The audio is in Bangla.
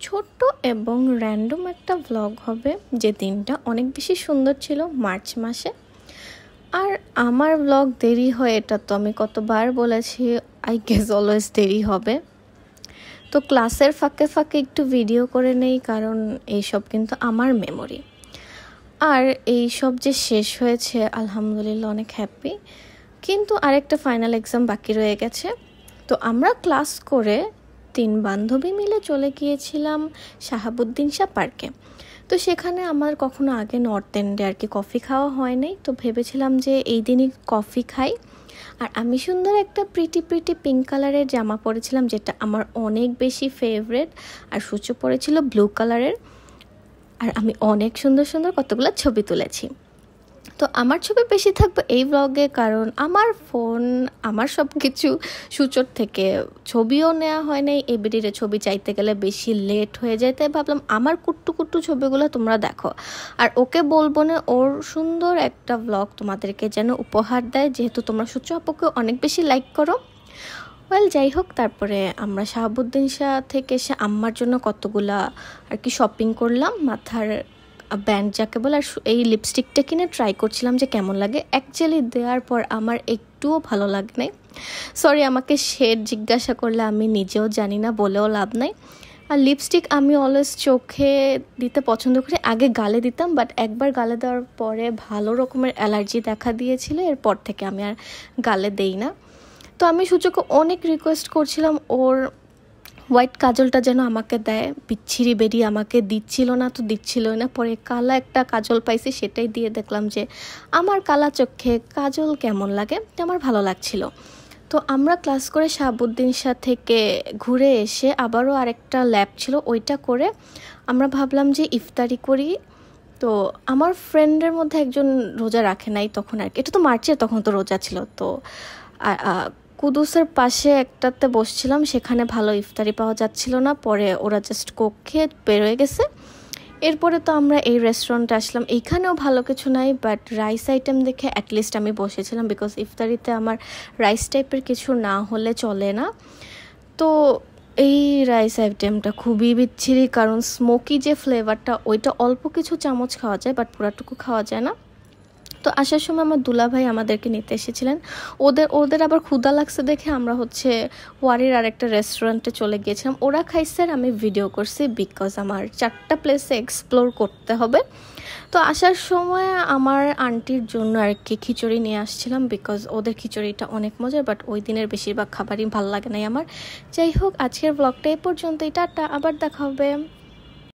ছোট্ট এবং র্যান্ডম একটা ব্লগ হবে যে দিনটা অনেক বেশি সুন্দর ছিল মার্চ মাসে। আর আমার ব্লগ দেরি হয় এটা তো আমি কতবার বলেছি, আই গেস অলওয়েজ দেরি হবে। তো ক্লাসের ফাঁকে ফাঁকে একটু ভিডিও করে নেই, কারণ এইসব কিন্তু আমার মেমোরি। আর এই সব যে শেষ হয়েছে আলহামদুলিল্লাহ অনেক হ্যাপি, কিন্তু আরেকটা ফাইনাল এক্সাম বাকি রয়ে গেছে। তো আমরা ক্লাস করে 3 বান্ধবী মিলে চলে গিয়েছিলাম শাহাবুদ্দিন শাহ পার্কে। তো সেখানে আমার কখনো আগে নর্থ এন্ডে আর কি কফি খাওয়া হয় নাই, তো ভেবেছিলাম যে এই দিনই কফি খাই। আর আমি সুন্দর একটা প্রিটি পিঙ্ক কালারের জামা পরেছিলাম, যেটা আমার অনেক বেশি ফেভারেট। আর সূর্য পরেছিল ব্লু কালারের। আর আমি অনেক সুন্দর সুন্দর কতগুলো ছবি তুলেছি। তো আমার ছবি বেশি থাকবে এই ব্লগে, কারণ আমার ফোন আমার সব কিছু সূচর থেকে ছবিও নেওয়া হয় নাই। এবিডিরে ছবি চাইতে গেলে বেশি লেট হয়ে যায়, তাই ভাবলাম আমার কুট্টু ছবিগুলো তোমরা দেখো। আর ওকে বলবো না ওর সুন্দর একটা ব্লগ তোমাদেরকে যেন উপহার দেয়, যেহেতু তোমরা সূর্য আপুকে অনেক বেশি লাইক করো। যাই হোক, তারপরে আমরা শাহাবুদ্দিন শাহ থেকে এসে আম্মার জন্য কতগুলা আর কি শপিং করলাম, মাথার ব্যান্ড যাকে বলে। আর এই লিপস্টিকটা কিনে ট্রাই করছিলাম যে কেমন লাগে। অ্যাকচুয়ালি দেওয়ার পর আমার একটুও ভালো লাগে নাই। সরি, আমাকে শেড জিজ্ঞাসা করলে আমি নিজেও জানি না, বলেও লাভ নাই। আর লিপস্টিক আমি অলওয়েজ চোখে দিতে পছন্দ করি, আগে গালে দিতাম, বাট একবার গালে দেওয়ার পরে ভালো রকমের অ্যালার্জি দেখা দিয়েছিল, এরপর থেকে আমি আর গালে দেই না। তো আমি সূচকে অনেক রিকোয়েস্ট করছিলাম ওর হোয়াইট কাজলটা যেন আমাকে দেয়, বিচ্ছিরি বেরিয়ে আমাকে দিচ্ছিল না। পরে কালা একটা কাজল পাইছি, সেটাই দিয়ে দেখলাম যে আমার কালা চোখে কাজল কেমন লাগে, আমার ভালো লাগছিল। তো আমরা ক্লাস করে শাহাবুদ্দিন শাহ থেকে ঘুরে এসে আবারও আরেকটা ল্যাব ছিল, ওইটা করে আমরা ভাবলাম যে ইফতারি করি। তো আমার ফ্রেন্ডের মধ্যে একজন রোজা রাখে নাই তখন আর কি, এটা তো মার্চে, তখন তো রোজা ছিল। তো কুদুসের পাশে একটাতে বসছিলাম, সেখানে ভালো ইফতারি পাওয়া যাচ্ছিল না, পরে ওরা জাস্ট কোক খেয়ে বেরোয় গেছে। এরপরে তো আমরা এই রেস্টুরেন্টে আসলাম, এইখানেও ভালো কিছু নাই, বাট রাইস আইটেম দেখে অ্যাটলিস্ট আমি বসেছিলাম, বিকজ ইফতারিতে আমার রাইস টাইপের কিছু না হলে চলে না। তো এই রাইস আইটেমটা খুবই বিচ্ছিরি, কারণ স্মোকি যে ফ্লেভারটা ওইটা অল্প কিছু চামচ খাওয়া যায়, বাট পুরাটুকু খাওয়া যায় না। তো আসার সময় আমার দুলাভাই আমাদেরকে নিতে এসেছিলেন, ওদের আবার ক্ষুধা লাগছে দেখে আমরা ওয়ারির আরেকটা রেস্টুরেন্টে চলে গিয়েছিলাম। ওরা খাইছে আর আমি ভিডিও করছি, বিকজ আমার 4টা প্লেসে এক্সপ্লোর করতে হবে। তো আসার সময় আমার আন্টির জন্য আর কি খিচুড়ি নিয়ে আসছিলাম, বিকজ ওদের খিচুড়িটা অনেক মজার, বাট ওই দিনের বেশিরভাগ খাবারই ভালো লাগে নাই আমার। যাই হোক, আজকের ব্লগটা এই পর্যন্তই, টাটা, আবার দেখা হবে।